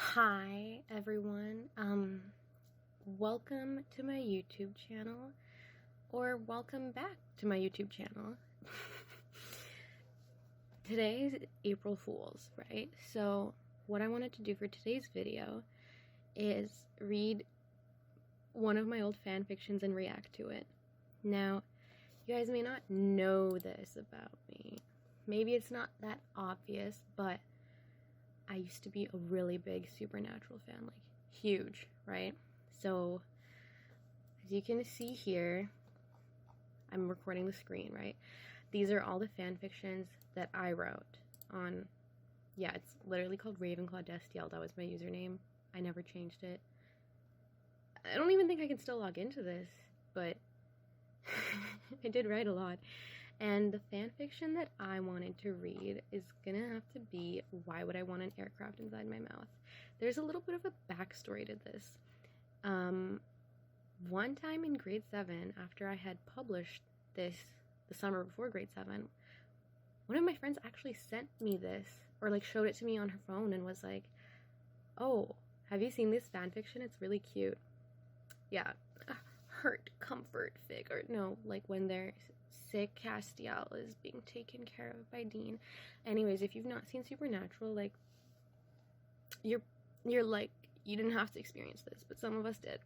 Hi everyone. Welcome to my YouTube channel, or welcome back to my YouTube channel. Today is April Fool's, right? So what I wanted to do for today's video is read one of my old fan fictions and react to it. Now, you guys may not know this about me. Maybe it's not that obvious, but I used to be a really big Supernatural fan, like huge, right? So as you can see here, I'm recording the screen, right? These are all the fan fictions that I wrote on, yeah, it's literally called Ravenclaw Destiel. That was my username. I never changed it. I don't even think I can still log into this, but I did write a lot. And the fan fiction that I wanted to read is gonna have to be Why Would I Want an Aircraft Inside My Mouth? There's a little bit of a backstory to this. One time in grade 7, after I had published this the summer before grade 7, one of my friends actually sent me this, or like showed it to me on her phone and was like, oh, have you seen this fan fiction? It's really cute. Yeah, hurt, comfort, fig, or no, like when they're sick, Castiel is being taken care of by Dean. Anyways, if you've not seen Supernatural, like, you're like, you didn't have to experience this, but some of us did.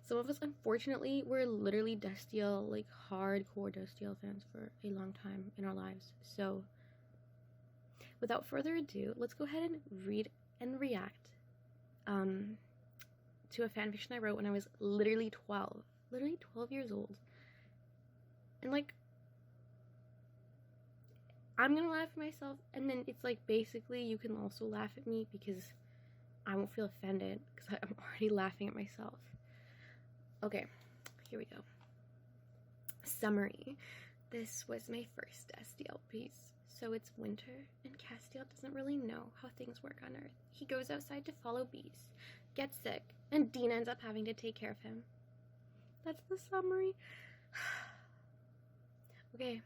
Some of us, unfortunately, were literally Destiel, like, hardcore Destiel fans for a long time in our lives. So, without further ado, let's go ahead and read and react to a fanfiction I wrote when I was literally 12 years old. And like, I'm gonna laugh at myself, and then it's like, basically you can also laugh at me because I won't feel offended because I'm already laughing at myself. Okay, here we go. Summary. This was my first Destiel piece. So it's winter, and Castiel doesn't really know how things work on Earth. He goes outside to follow bees, gets sick, and Dean ends up having to take care of him. That's the summary. Okay.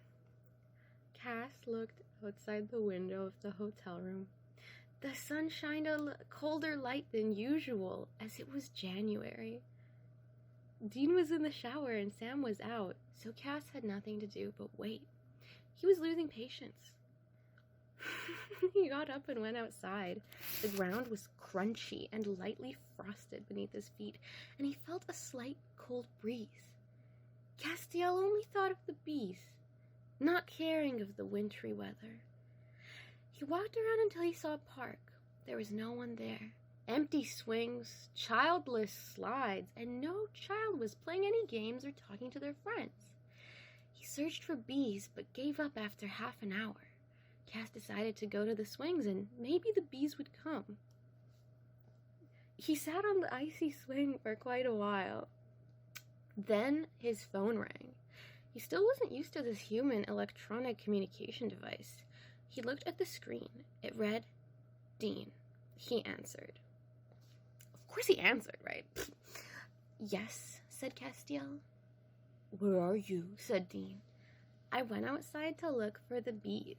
Cass looked outside the window of the hotel room. The sun shined a colder light than usual, as it was January. Dean was in the shower and Sam was out, so Cass had nothing to do but wait. He was losing patience. He got up and went outside. The ground was crunchy and lightly frosted beneath his feet, and he felt a slight cold breeze. Castiel only thought of the bees, not caring of the wintry weather. He walked around until he saw a park. There was no one there. Empty swings, childless slides, and no child was playing any games or talking to their friends. He searched for bees, but gave up after half an hour. Cass decided to go to the swings, and maybe the bees would come. He sat on the icy swing for quite a while. Then his phone rang. He still wasn't used to this human electronic communication device. He looked at the screen. It read, Dean. He answered. Of course he answered, right? Yes, said Castiel. Where are you? Said Dean. I went outside to look for the bees.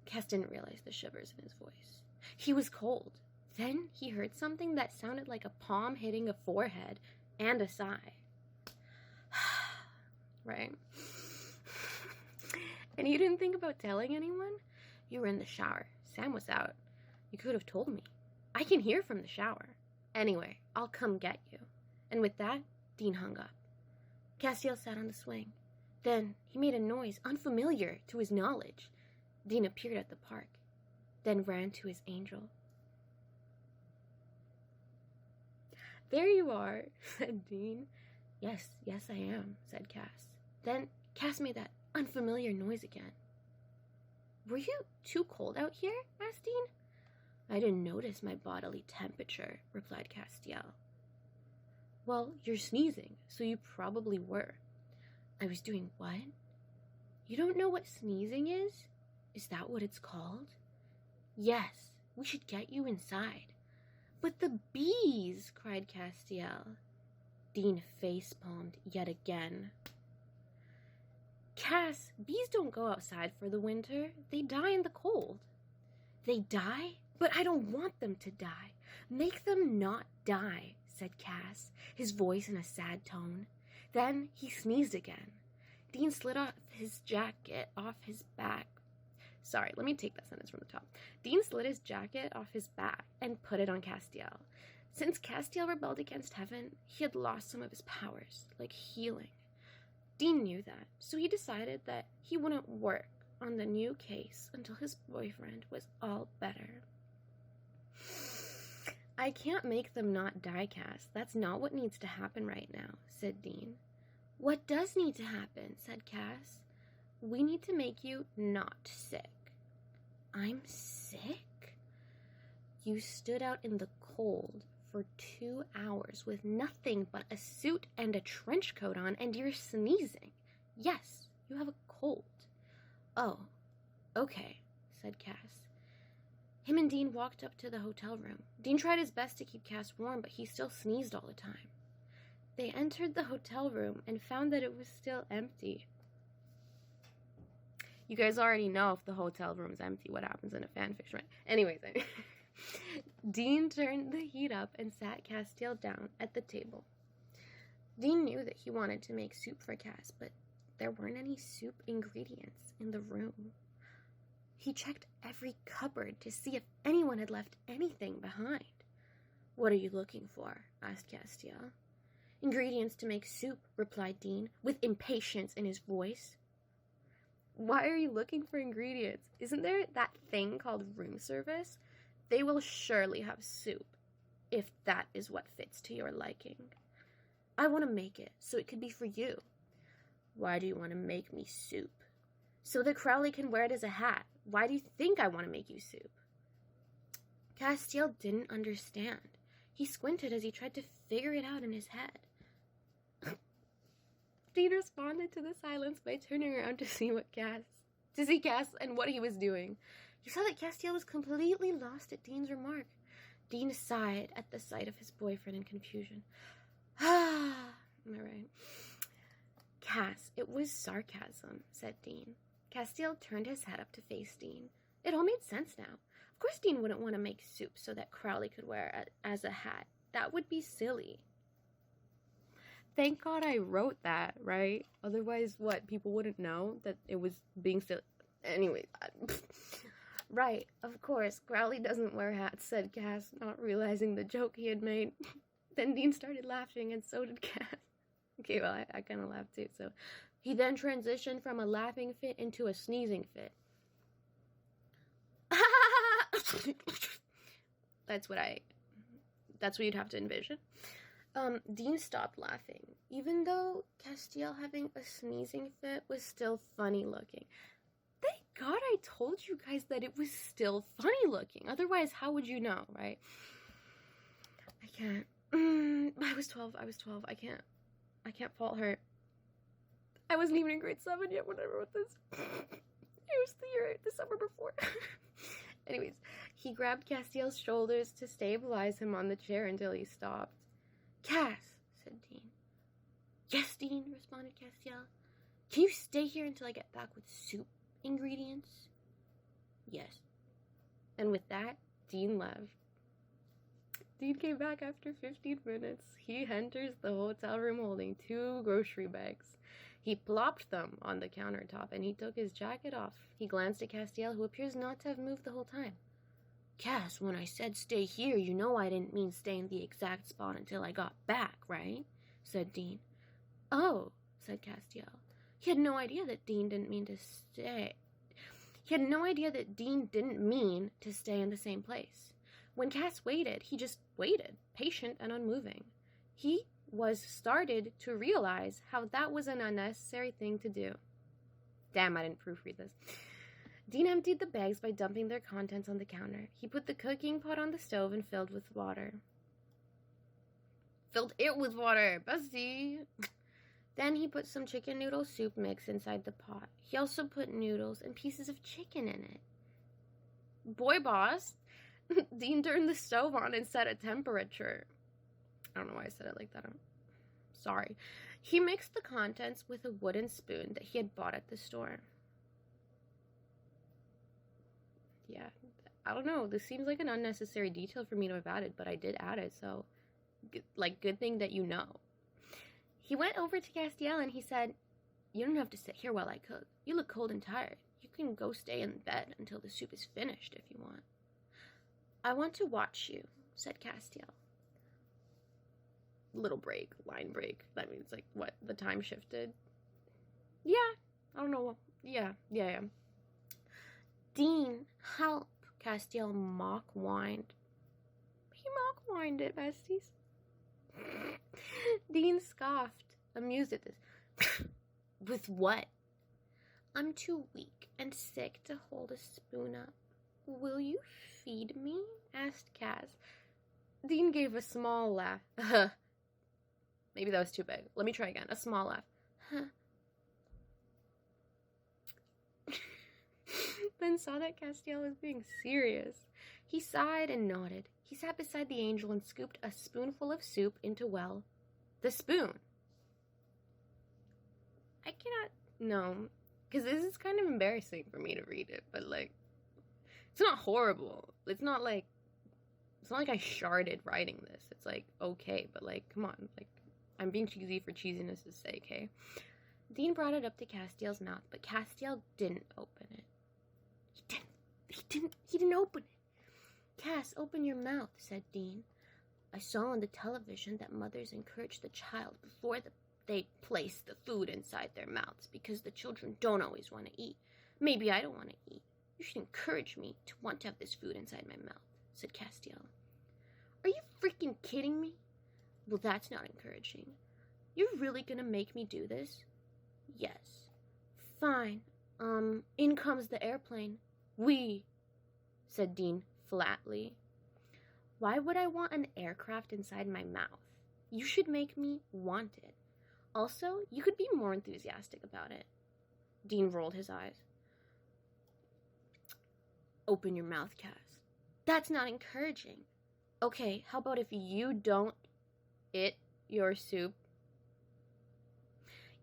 Cass didn't realize the shivers in his voice. He was cold. Then he heard something that sounded like a palm hitting a forehead and a sigh. Right? And you didn't think about telling anyone? You were in the shower. Sam was out. You could have told me. I can hear from the shower. Anyway, I'll come get you. And with that, Dean hung up. Castiel sat on the swing. Then he made a noise unfamiliar to his knowledge. Dean appeared at the park, then ran to his angel. There you are, said Dean. Yes, I am, said Cass. Then Cass made that unfamiliar noise again. Were you too cold out here? Asked Dean. I didn't notice my bodily temperature, replied Castiel. Well, you're sneezing, so you probably were. I was doing what? You don't know what sneezing is? Is that what it's called? Yes, we should get you inside. But the bees, cried Castiel. Dean face-palmed yet again. Cass, bees don't go outside for the winter. They die in the cold. They die? But I don't want them to die. Make them not die, said Cass, his voice in a sad tone. Then he sneezed again. Dean slid off his jacket off his back. Sorry, let me take that sentence from the top. Dean slid his jacket off his back and put it on Castiel. Since Castiel rebelled against heaven, he had lost some of his powers, like healing. Dean knew that, so he decided that he wouldn't work on the new case until his boyfriend was all better. I can't make them not die, Cass. That's not what needs to happen right now, said Dean. What does need to happen, said Cass. We need to make you not sick. I'm sick? You stood out in the cold for 2 hours with nothing but a suit and a trench coat on, and you're sneezing. Yes, you have a cold. Oh, okay, said Cass. Him and Dean walked up to the hotel room. Dean tried his best to keep Cass warm, but he still sneezed all the time. They entered the hotel room and found that it was still empty. You guys already know if the hotel room's empty, what happens in a fanfiction, right? Anyways, Dean turned the heat up and sat Castiel down at the table. Dean knew that he wanted to make soup for Cass, but there weren't any soup ingredients in the room. He checked every cupboard to see if anyone had left anything behind. What are you looking for? Asked Castiel. Ingredients to make soup, replied Dean, with impatience in his voice. Why are you looking for ingredients? Isn't there that thing called room service? They will surely have soup, if that is what fits to your liking. I want to make it, so it could be for you. Why do you want to make me soup? So that Crowley can wear it as a hat. Why do you think I want to make you soup? Castiel didn't understand. He squinted as he tried to figure it out in his head. Dean responded to the silence by turning around to see Cass and what he was doing. He saw that Castiel was completely lost at Dean's remark. Dean sighed at the sight of his boyfriend in confusion. Am I right? Cass, it was sarcasm, said Dean. Castiel turned his head up to face Dean. It all made sense now. Of course Dean wouldn't want to make soup so that Crowley could wear it as a hat. That would be silly. Thank God I wrote that, right? Otherwise, what? People wouldn't know that it was being silly. Anyway, right, of course, Crowley doesn't wear hats, said Cass, not realizing the joke he had made. Then Dean started laughing, and so did Cass. Okay, well, I kind of laughed too, so. He then transitioned from a laughing fit into a sneezing fit. That's what you'd have to envision. Dean stopped laughing, even though Castiel having a sneezing fit was still funny looking. Thank God I told you guys that it was still funny looking. Otherwise, how would you know, right? I can't. I was 12. I can't fault her. I wasn't even in grade 7 yet when I wrote this. It was the summer before. Anyways, he grabbed Castiel's shoulders to stabilize him on the chair until he stopped. Cass, said Dean. Yes, Dean, responded Castiel. Can you stay here until I get back with soup ingredients? Yes. And with that, Dean left. Dean came back after 15 minutes. He enters the hotel room holding 2 grocery bags. He plopped them on the countertop, and he took his jacket off. He glanced at Castiel, who appears not to have moved the whole time. Cass, when I said stay here, you know I didn't mean stay in the exact spot until I got back, right? Said Dean. Oh, said Castiel. He had no idea that Dean didn't mean to stay. He had no idea that Dean didn't mean to stay in the same place. When Cass waited, he just waited, patient and unmoving. He was started to realize how that was an unnecessary thing to do. Damn, I didn't proofread this. Dean emptied the bags by dumping their contents on the counter. He put the cooking pot on the stove and filled it with water. Bestie! Then he put some chicken noodle soup mix inside the pot. He also put noodles and pieces of chicken in it. Boy boss! Dean turned the stove on and set a temperature. I don't know why I said it like that. I'm sorry. He mixed the contents with a wooden spoon that he had bought at the store. Yeah, I don't know. This seems like an unnecessary detail for me to have added, but I did add it, so, like, good thing that you know. He went over to Castiel and he said, "You don't have to sit here while I cook. You look cold and tired. You can go stay in bed until the soup is finished if you want." "I want to watch you," said Castiel. Little break, line break. That means, like, what? The time shifted? Yeah, I don't know. Yeah. "Dean, help," Castiel mock-whined. He mock-whined it, besties. Dean scoffed, amused at this. "With what?" "I'm too weak and sick to hold a spoon up. Will you feed me?" asked Cass. Dean gave a small laugh. Maybe that was too big. Let me try again. A small laugh. Then saw that Castiel was being serious. He sighed and nodded. He sat beside the angel and scooped a spoonful of soup into, well, the spoon. I cannot... No. Because this is kind of embarrassing for me to read it, but, like, it's not horrible. It's not like I sharded writing this. It's, like, okay, but, like, come on. Like, I'm being cheesy for cheesiness' sake, hey? Dean brought it up to Castiel's mouth, but Castiel didn't open it. He didn't open it. "Cass, open your mouth," said Dean. "I saw on the television that mothers encourage the child before they place the food inside their mouths because the children don't always want to eat. Maybe I don't want to eat. You should encourage me to want to have this food inside my mouth," said Castiel. "Are you freaking kidding me?" "Well, that's not encouraging. You're really gonna make me do this?" "Yes." "Fine. In comes the airplane." "We," said Dean flatly. "Why would I want an aircraft inside my mouth? You should make me want it. Also, you could be more enthusiastic about it." Dean rolled his eyes. "Open your mouth, Cass. That's not encouraging. Okay, how about if you don't eat your soup?"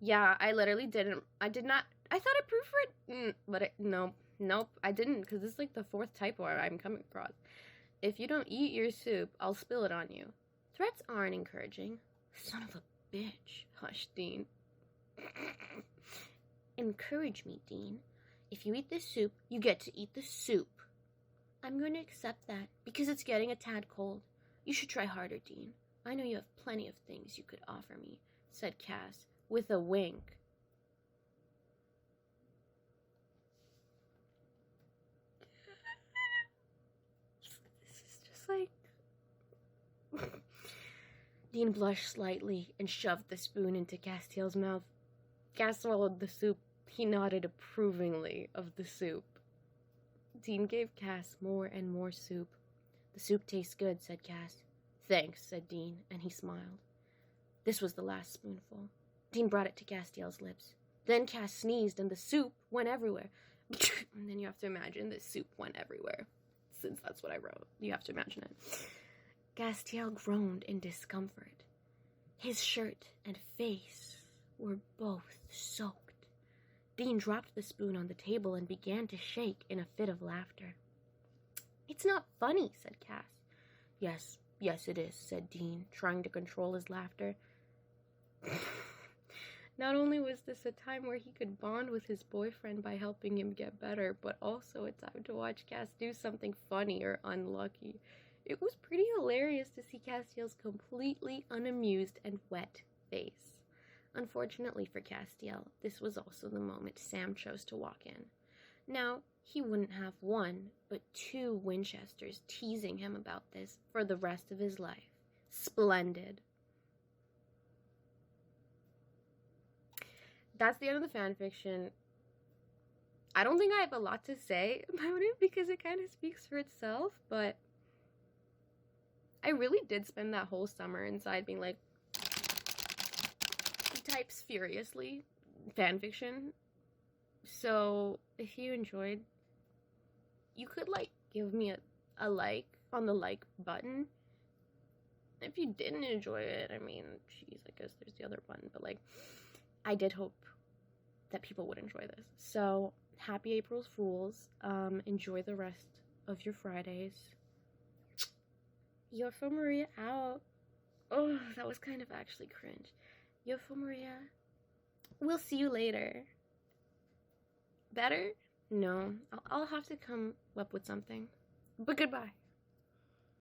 "Yeah, I literally didn't. I did not. I thought I proofread, but nope, I didn't, because this is like the 4th typo I'm coming across. If you don't eat your soup, I'll spill it on you. Threats aren't encouraging." "Son of a bitch," hushed Dean. "Encourage me, Dean. If you eat this soup, you get to eat the soup." "I'm going to accept that, because it's getting a tad cold. You should try harder, Dean. I know you have plenty of things you could offer me," said Cass, with a wink. This is just like... Dean blushed slightly and shoved the spoon into Castiel's mouth. Cass swallowed the soup. He nodded approvingly of the soup. Dean gave Cass more and more soup. "The soup tastes good," said Cass. "Thanks," said Dean, and he smiled. This was the last spoonful. Dean brought it to Castiel's lips. Then Cass sneezed and the soup went everywhere. And then you have to imagine the soup went everywhere. Since that's what I wrote, you have to imagine it. Castiel groaned in discomfort. His shirt and face were both soaked. Dean dropped the spoon on the table and began to shake in a fit of laughter. "It's not funny," said Cass. Yes, it is," said Dean, trying to control his laughter. Not only was this a time where he could bond with his boyfriend by helping him get better, but also a time to watch Cass do something funny or unlucky. It was pretty hilarious to see Castiel's completely unamused and wet face. Unfortunately for Castiel, this was also the moment Sam chose to walk in. Now, he wouldn't have 1, but 2 Winchesters teasing him about this for the rest of his life. Splendid. That's the end of the fanfiction. I don't think I have a lot to say about it because it kind of speaks for itself, but I really did spend that whole summer inside being like, he types furiously fanfiction. So if you enjoyed, you could like give me a like on the like button. If you didn't enjoy it, I mean, geez, I guess there's the other button, but like, I did hope that people would enjoy this. So happy April Fools. Enjoy the rest of your Fridays. Yo for Maria out. Oh, that was kind of actually cringe. Yo for Maria. We'll see you later. Better? No, I'll have to come up with something. But goodbye.